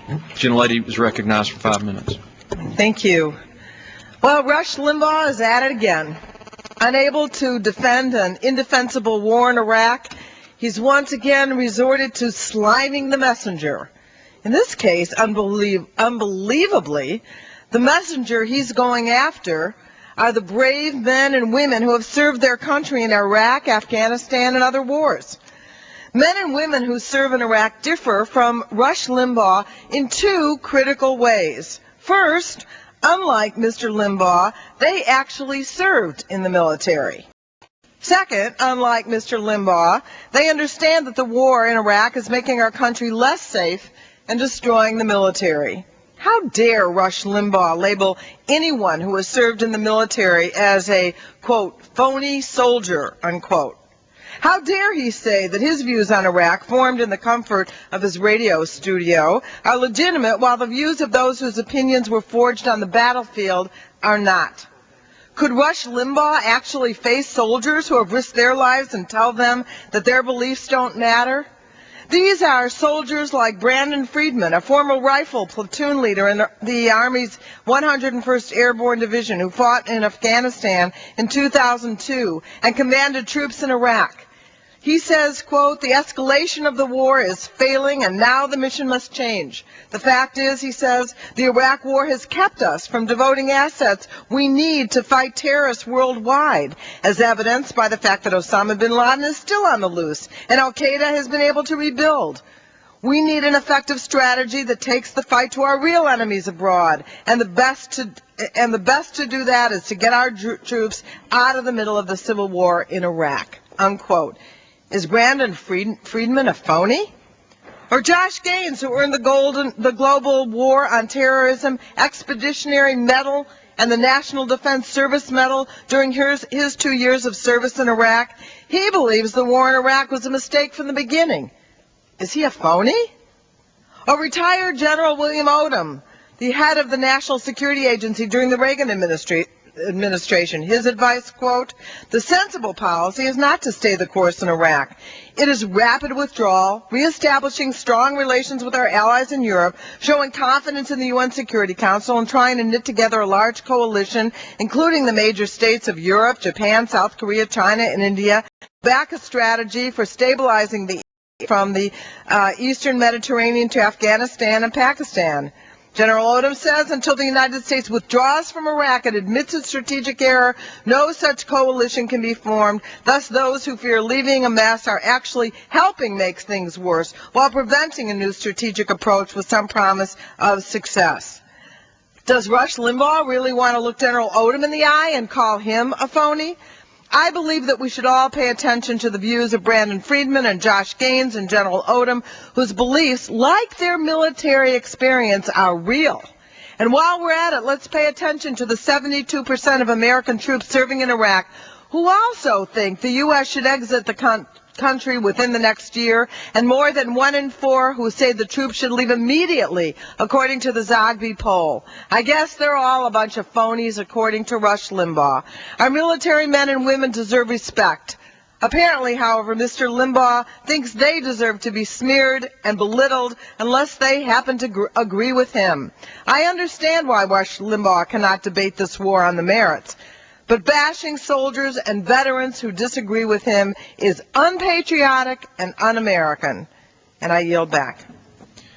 Gentlelady is recognized for 5 minutes. Thank you. Well, Rush Limbaugh is at it again. Unable to defend an indefensible war in Iraq, he's once again resorted to sliming the messenger. In this case, unbelievably, the messenger he's going after are the brave men and women who have served their country in Iraq, Afghanistan, and other wars. Men and women who serve in Iraq differ from Rush Limbaugh in two critical ways. First, unlike Mr. Limbaugh, they actually served in the military. Second, unlike Mr. Limbaugh, they understand that the war in Iraq is making our country less safe and destroying the military. How dare Rush Limbaugh label anyone who has served in the military as a, quote, phony soldier, unquote. How dare he say that his views on Iraq, formed in the comfort of his radio studio, are legitimate while the views of those whose opinions were forged on the battlefield are not? Could Rush Limbaugh actually face soldiers who have risked their lives and tell them that their beliefs don't matter? These are soldiers like Brandon Friedman, a former rifle platoon leader in the Army's 101st Airborne Division, who fought in Afghanistan in 2002 and commanded troops in Iraq. He says, quote, the escalation of the war is failing and now the mission must change. The fact is, he says, the Iraq war has kept us from devoting assets we need to fight terrorists worldwide, as evidenced by the fact that Osama bin Laden is still on the loose and Al-Qaeda has been able to rebuild. We need an effective strategy that takes the fight to our real enemies abroad, and the best to do that is to get our troops out of the middle of the civil war in Iraq, unquote. Is Brandon Friedman a phony? Or Josh Gaines, who earned the Global War on Terrorism Expeditionary Medal and the National Defense Service Medal during his 2 years of service in Iraq? He believes the war in Iraq was a mistake from the beginning. Is he a phony? Or retired General William Odom, the head of the National Security Agency during the Reagan administration. His advice, quote, the sensible policy is not to stay the course in Iraq. It is rapid withdrawal, reestablishing strong relations with our allies in Europe, showing confidence in the UN Security Council, and trying to knit together a large coalition, including the major states of Europe, Japan, South Korea, China, and India, back a strategy for stabilizing from the eastern Mediterranean to Afghanistan and Pakistan. General Odom says until the United States withdraws from Iraq and admits its strategic error, no such coalition can be formed. Thus, those who fear leaving a mess are actually helping make things worse while preventing a new strategic approach with some promise of success. Does Rush Limbaugh really want to look General Odom in the eye and call him a phony? I believe that we should all pay attention to the views of Brandon Friedman and Josh Gaines and General Odom, whose beliefs, like their military experience, are real. And while we're at it, let's pay attention to the 72% of American troops serving in Iraq who also think the U.S. should exit the country within the next year, and more than 1 in 4 who say the troops should leave immediately, according to the Zogby poll. I guess they're all a bunch of phonies, according to Rush Limbaugh. Our military men and women deserve respect. Apparently, however, Mr. Limbaugh thinks they deserve to be smeared and belittled unless they happen to agree with him. I understand why Rush Limbaugh cannot debate this war on the merits. But bashing soldiers and veterans who disagree with him is unpatriotic and un-American. And I yield back.